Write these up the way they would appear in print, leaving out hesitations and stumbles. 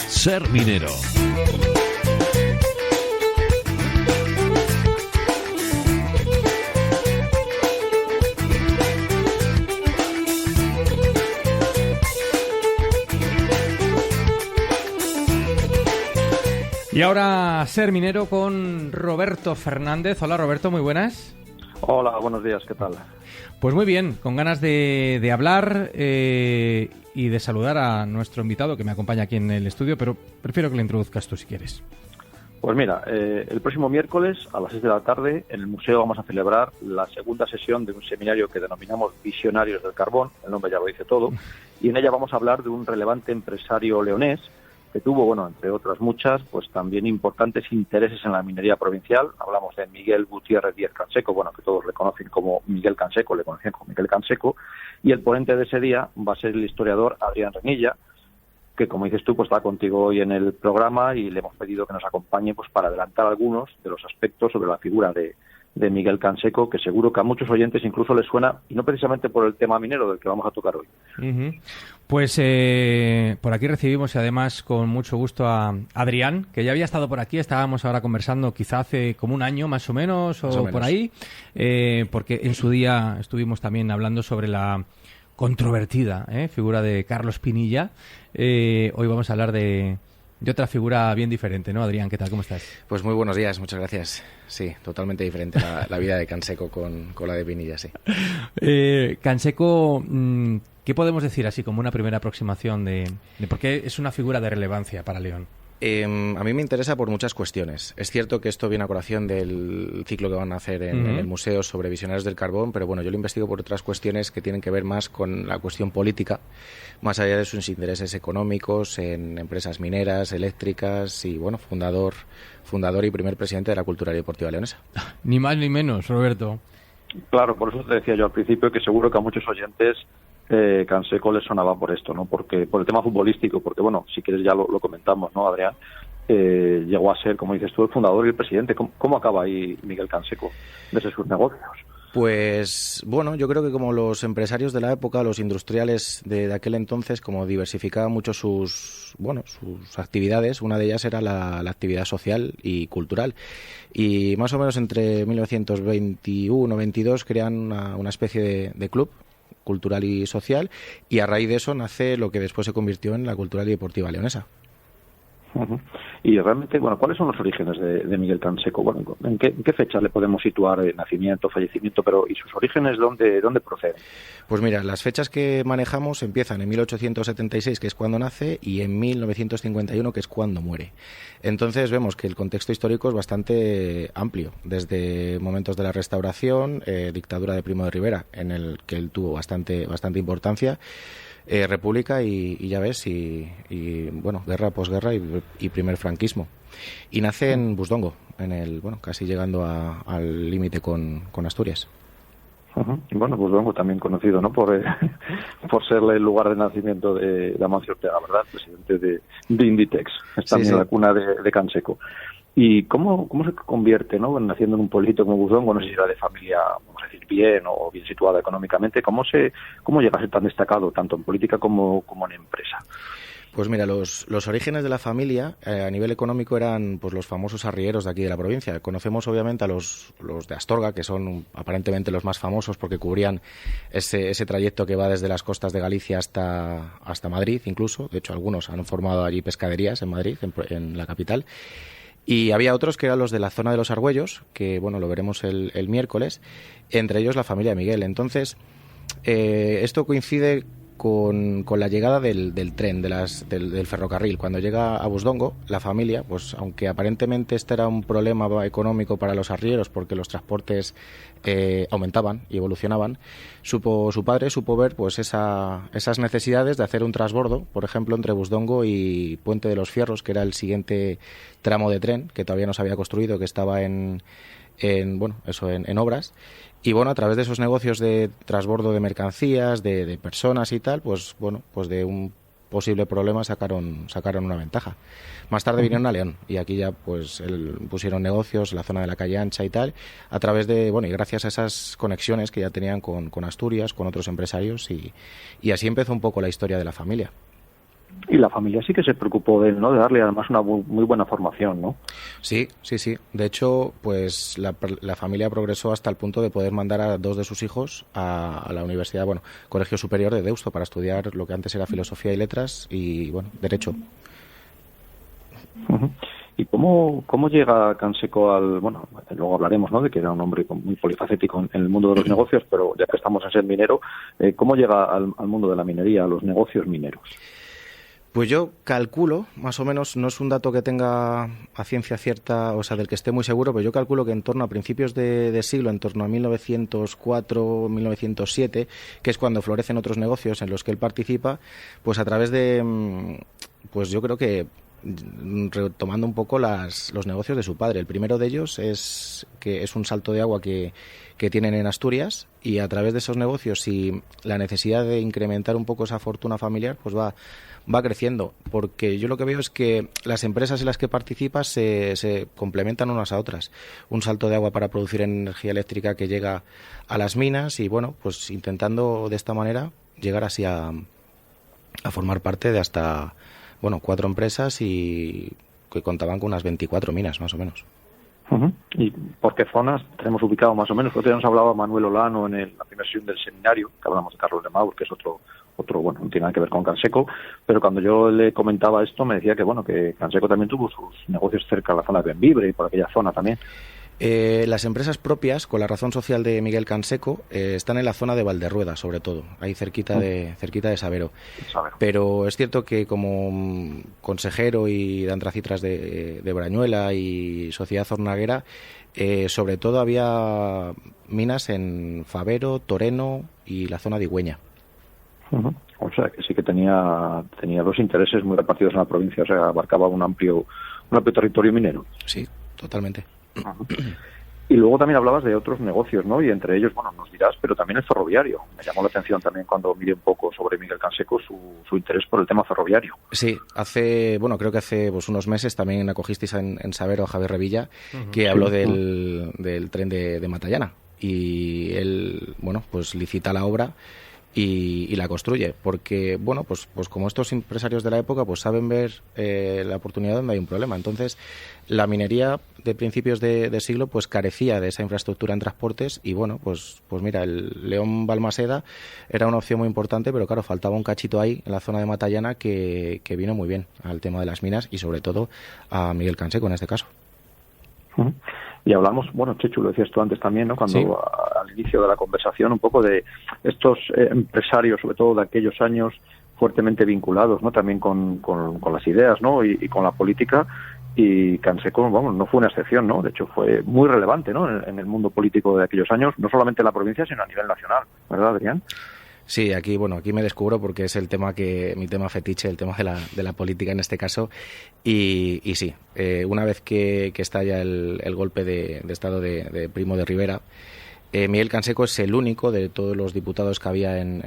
Ser minero. Y ahora Ser Minero con Roberto Fernández. Hola Roberto, muy buenas. Hola, buenos días, ¿qué tal? Pues muy bien, con ganas de hablar y de saludar a nuestro invitado que me acompaña aquí en el estudio, pero prefiero que le introduzcas tú si quieres. Pues mira, el próximo miércoles a las 6 de la tarde en el museo vamos a celebrar la segunda sesión de un seminario que denominamos Visionarios del Carbón, el nombre ya lo dice todo, y en ella vamos a hablar de un relevante empresario leonés que tuvo, bueno, entre otras muchas, pues también importantes intereses en la minería provincial. Hablamos de Miguel Gutiérrez Díez Canseco, bueno, que todos le conocen como Miguel Canseco, le conocían como Miguel Canseco, y el ponente de ese día va a ser el historiador Adrián Renilla, que, como dices tú, pues está contigo hoy en el programa y le hemos pedido que nos acompañe pues para adelantar algunos de los aspectos sobre la figura de Miguel Canseco, que seguro que a muchos oyentes incluso les suena, y no precisamente por el tema minero del que vamos a tocar hoy. Uh-huh. Pues por aquí recibimos y además con mucho gusto a Adrián, que ya había estado por aquí, estábamos ahora conversando quizá hace como un año más o menos, por ahí, porque en su día estuvimos también hablando sobre la controvertida figura de Carlos Pinilla. Hoy vamos a hablar de otra figura bien diferente, ¿no, Adrián? ¿Qué tal? ¿Cómo estás? Pues muy buenos días, muchas gracias. Sí, totalmente diferente la vida de Canseco con la de Pinilla, sí. Canseco, ¿qué podemos decir así como una primera aproximación de por qué es una figura de relevancia para León? A mí me interesa por muchas cuestiones. Es cierto que esto viene a colación del ciclo que van a hacer en el museo sobre Visionarios del Carbón, pero bueno, yo lo investigo por otras cuestiones que tienen que ver más con la cuestión política, más allá de sus intereses económicos en empresas mineras, eléctricas y bueno, fundador y primer presidente de la cultura deportiva leonesa. Ni más ni menos, Roberto. Claro, por eso te decía yo al principio que seguro que a muchos oyentes Canseco les sonaba por esto, ¿no? Porque por el tema futbolístico, porque bueno, si quieres ya lo comentamos, ¿no, Adrián? Llegó a ser, como dices tú, el fundador y el presidente. ¿Cómo acaba ahí Miguel Canseco desde sus negocios? Pues bueno, yo creo que como los empresarios de la época, los industriales de aquel entonces, como diversificaban mucho sus actividades, una de ellas era la actividad social y cultural. Y más o menos entre 1921-22 crean una especie de club cultural y social, y a raíz de eso nace lo que después se convirtió en la cultural y deportiva leonesa. Uh-huh. Y realmente, bueno, ¿cuáles son los orígenes de Miguel Canseco? Bueno, ¿en qué fecha le podemos situar de nacimiento, fallecimiento, pero y sus orígenes dónde proceden? Pues mira, las fechas que manejamos empiezan en 1876, que es cuando nace, y en 1951, que es cuando muere. Entonces vemos que el contexto histórico es bastante amplio, desde momentos de la Restauración, dictadura de Primo de Rivera, en el que él tuvo bastante importancia, República y ya ves, y bueno, guerra, posguerra y primer franquismo. Y nace en Busdongo, casi llegando al límite con Asturias. Uh-huh. Y bueno, Busdongo también conocido, ¿no? Por ser el lugar de nacimiento de Amancio Ortega, ¿verdad? Presidente de Inditex. Es también la cuna de Canseco. ¿Y cómo se convierte, ¿no? Naciendo en un pueblito como Busdongo, no sé si era de familia, vamos a decir, bien o bien situada económicamente, ¿cómo llega a ser tan destacado, tanto en política como en empresa? Pues mira, los orígenes de la familia a nivel económico eran pues los famosos arrieros de aquí de la provincia. Conocemos obviamente a los de Astorga, que son aparentemente los más famosos porque cubrían ese trayecto que va desde las costas de Galicia hasta Madrid incluso. De hecho, algunos han formado allí pescaderías en Madrid, en la capital. Y había otros que eran los de la zona de los Argüellos, que bueno, lo veremos el miércoles, entre ellos la familia de Miguel. Entonces, esto coincide con la llegada del tren, del ferrocarril. Cuando llega a Busdongo, la familia, pues aunque aparentemente este era un problema económico para los arrieros porque los transportes aumentaban y evolucionaban, su padre supo ver pues esas necesidades de hacer un transbordo, por ejemplo, entre Busdongo y Puente de los Fierros, que era el siguiente tramo de tren que todavía no se había construido, que estaba en obras. Y bueno, a través de esos negocios de transbordo de mercancías, de personas y tal, pues bueno, pues de un posible problema sacaron una ventaja. Más tarde vinieron a León y aquí ya pues pusieron negocios en la zona de la calle Ancha y tal, a través de, bueno, y gracias a esas conexiones que ya tenían con Asturias, con otros empresarios y así empezó un poco la historia de la familia. Y la familia sí que se preocupó de él, ¿no? De darle además una muy buena formación, ¿no? Sí. De hecho, pues la familia progresó hasta el punto de poder mandar a 2 de sus hijos a la universidad, bueno, Colegio Superior de Deusto, para estudiar lo que antes era Filosofía y Letras y, bueno, Derecho. Uh-huh. ¿Y cómo llega Canseco al... Bueno, luego hablaremos, ¿no?, de que era un hombre muy polifacético en el mundo de los negocios, pero ya que estamos en ser minero, ¿cómo llega al mundo de la minería, a los negocios mineros? Pues yo calculo, más o menos, no es un dato que tenga a ciencia cierta, o sea, del que esté muy seguro, pero yo calculo que en torno a principios de siglo, en torno a 1904, 1907, que es cuando florecen otros negocios en los que él participa, pues a través de, pues yo creo que retomando un poco los negocios de su padre. El primero de ellos es un salto de agua que tienen en Asturias, y a través de esos negocios y la necesidad de incrementar un poco esa fortuna familiar, pues va creciendo, porque yo lo que veo es que las empresas en las que participas se complementan unas a otras. Un salto de agua para producir energía eléctrica que llega a las minas y, bueno, pues intentando de esta manera llegar así a formar parte de hasta, bueno, 4 empresas y que contaban con unas 24 minas, más o menos. Uh-huh. ¿Y por qué zonas tenemos ubicado más o menos? Porque ya nos hablaba Manuel Olano en la primera sesión del seminario, que hablamos de Carlos de Maur, que es otro, bueno, no tiene nada que ver con Canseco, pero cuando yo le comentaba esto me decía que, bueno, que Canseco también tuvo sus negocios cerca de la zona de Bembibre y por aquella zona también. Las empresas propias, con la razón social de Miguel Canseco, están en la zona de Valderrueda, sobre todo, ahí cerquita de Sabero. Pero es cierto que como consejero y de Antracitras de Brañuela y Sociedad Zornaguera, sobre todo había minas en Favero, Toreno y la zona de Igüeña. Uh-huh. O sea, que sí que tenía los intereses muy repartidos en la provincia, o sea, abarcaba un amplio territorio minero. Sí, totalmente. Uh-huh. Y luego también hablabas de otros negocios, ¿no? Y entre ellos, bueno, nos dirás, pero también el ferroviario. Me llamó la atención también cuando miré un poco sobre Miguel Canseco su interés por el tema ferroviario. Sí, creo que hace pues, unos meses también acogisteis en Sabero a Javier Revilla, uh-huh, que habló del tren de Matallana. Y él, bueno, pues licita la obra y la construye, porque, bueno, pues como estos empresarios de la época pues saben ver la oportunidad donde hay un problema. Entonces, la minería de principios de siglo pues carecía de esa infraestructura en transportes y, bueno, pues mira, el León Balmaseda era una opción muy importante, pero claro, faltaba un cachito ahí en la zona de Matallana que vino muy bien al tema de las minas y sobre todo a Miguel Canseco en este caso. Uh-huh. Y hablamos, bueno, Chechu, lo decías tú antes también, ¿no? Cuando sí, al inicio de la conversación, un poco de estos empresarios, sobre todo de aquellos años, fuertemente vinculados, ¿no? También con las ideas, ¿no? Y con la política. Y Canseco, vamos, no fue una excepción, ¿no? De hecho, fue muy relevante, ¿no? En el mundo político de aquellos años, no solamente en la provincia, sino a nivel nacional, ¿verdad, Adrián? Sí, aquí me descubro porque es mi tema fetiche, el tema de la política en este caso. Y sí, una vez que estalla el golpe de estado de Primo de Rivera, Miguel Canseco es el único de todos los diputados que había en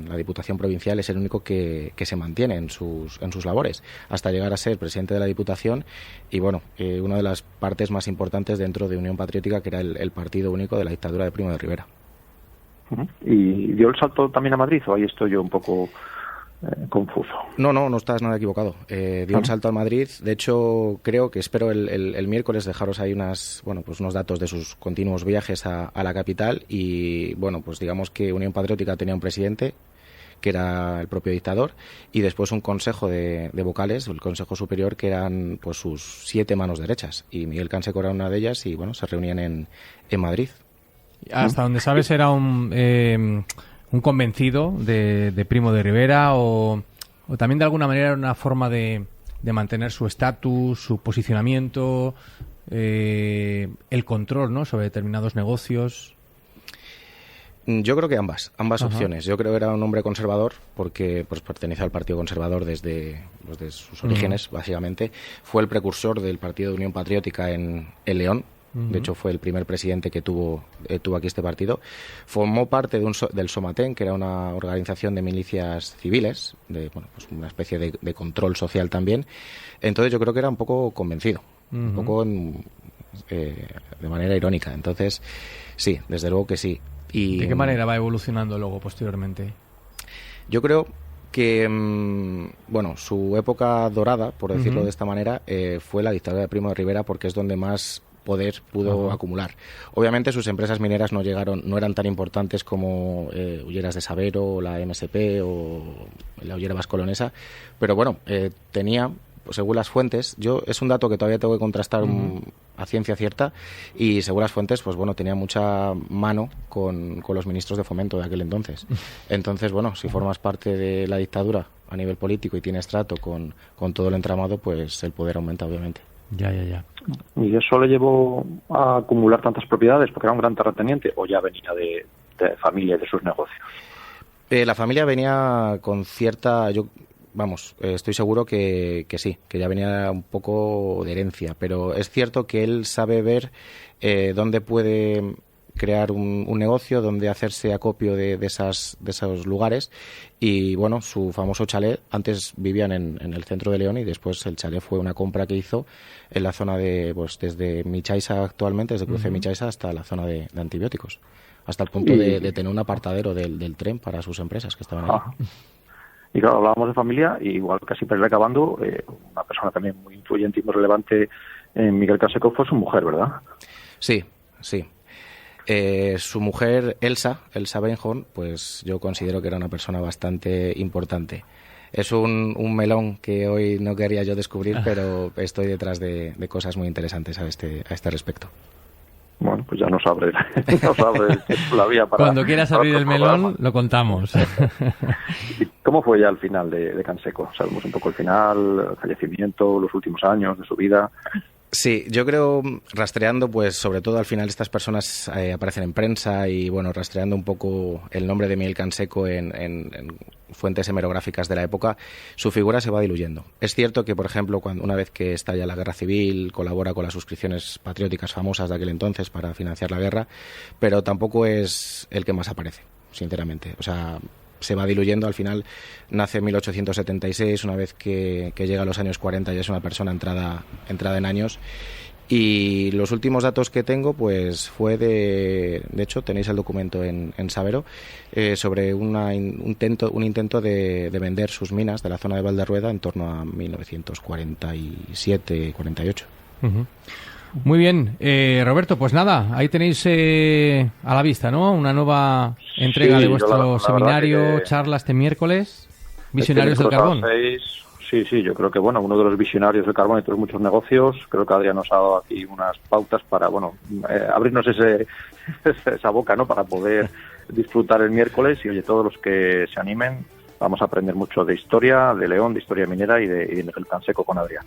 la Diputación Provincial, es el único que se mantiene en sus labores, hasta llegar a ser presidente de la Diputación y, bueno, una de las partes más importantes dentro de Unión Patriótica, que era el partido único de la dictadura de Primo de Rivera. ¿Y dio el salto también a Madrid o ahí estoy yo un poco confuso? No estás nada equivocado. Dio el salto a Madrid. De hecho, espero el miércoles dejaros ahí unos datos de sus continuos viajes a la capital y, bueno, pues digamos que Unión Patriótica tenía un presidente que era el propio dictador y después un consejo de vocales, el Consejo Superior, que eran pues sus 7 manos derechas y Miguel Canseco era una de ellas y, bueno, se reunían en Madrid. Hasta donde sabes era un convencido de Primo de Rivera o también de alguna manera era una forma de mantener su estatus, su posicionamiento, el control, ¿no?, sobre determinados negocios. Yo creo que ambas opciones. Yo creo que era un hombre conservador porque pues pertenece al Partido Conservador desde sus orígenes, básicamente. Fue el precursor del Partido de Unión Patriótica en León. De hecho, fue el primer presidente que tuvo aquí este partido. Formó parte del Somatén, que era una organización de milicias civiles, pues una especie de control social también. Entonces yo creo que era un poco convencido, un poco de manera irónica. Entonces, sí, desde luego que sí. Y ¿de qué manera va evolucionando luego, posteriormente? Yo creo que, su época dorada, por decirlo de esta manera, fue la dictadura de Primo de Rivera, porque es donde más poder pudo acumular. Obviamente sus empresas mineras no eran tan importantes como Hulleras de Sabero, o la MSP o la Hullera Vascolonesa, pero bueno, tenía, según las fuentes, es un dato que todavía tengo que contrastar a ciencia cierta, y según las fuentes, pues bueno, tenía mucha mano con los ministros de Fomento de aquel entonces. Entonces, bueno, si formas parte de la dictadura a nivel político y tienes trato con todo el entramado, pues el poder aumenta, obviamente. Ya. ¿Y eso le llevó a acumular tantas propiedades porque era un gran terrateniente, o ya venía de familia y de sus negocios? La familia venía con cierta... estoy seguro que sí, que ya venía un poco de herencia, pero es cierto que él sabe ver dónde puede crear un negocio, dónde hacerse acopio de esos lugares, y bueno, su famoso chalet, antes vivían en el centro de León, y después el chalet fue una compra que hizo en la zona desde Michaisa actualmente, desde Cruce de Michaisa hasta la zona de Antibióticos, hasta el punto de tener un apartadero del tren para sus empresas que estaban ahí. Y claro, hablábamos de familia, y igual casi para ir acabando, una persona también muy influyente y muy relevante en Miguel Canseco fue su mujer, ¿verdad? Sí. Su mujer, Elsa Benjón, pues yo considero que era una persona bastante importante. Es un melón que hoy no quería yo descubrir, pero estoy detrás de cosas muy interesantes a este respecto. Bueno, pues ya nos abre la vía para... Cuando quieras abrir el melón, lo contamos. ¿Y cómo fue ya el final de Canseco? Sabemos un poco el final, el fallecimiento, los últimos años de su vida. Sí, yo creo, rastreando, pues sobre todo al final estas personas aparecen en prensa, y bueno, rastreando un poco el nombre de Miguel Canseco en fuentes hemerográficas de la época, su figura se va diluyendo. Es cierto que, por ejemplo, una vez que estalla la guerra civil, colabora con las suscripciones patrióticas famosas de aquel entonces para financiar la guerra, pero tampoco es el que más aparece, sinceramente. O sea, se va diluyendo. Al final nace en 1876, una vez que llega a los años 40 ya es una persona entrada en años, y los últimos datos que tengo pues fue de hecho tenéis el documento en Sabero, sobre un intento de vender sus minas de la zona de Valderrueda en torno a 1947-48. Muy bien, Roberto, pues nada, ahí tenéis a la vista, ¿no? Una nueva entrega de vuestro seminario, charla este miércoles, Visionarios del Carbón. Sí, yo creo que uno de los visionarios del carbón y otros muchos negocios. Creo que Adrián nos ha dado aquí unas pautas para abrirnos esa boca, ¿no? Para poder disfrutar el miércoles, y oye, todos los que se animen, vamos a aprender mucho de historia, de León, de historia minera y de Miguel Canseco con Adrián.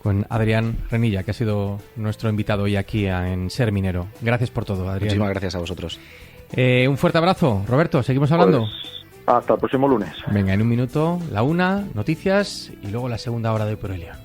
Con Adrián Renilla, que ha sido nuestro invitado hoy aquí en Ser Minero. Gracias por todo, Adrián. Muchísimas gracias a vosotros. Un fuerte abrazo. Roberto, ¿seguimos hablando? Hasta el próximo lunes. Venga, en un minuto, la 1, noticias, y luego la segunda hora de Por el León.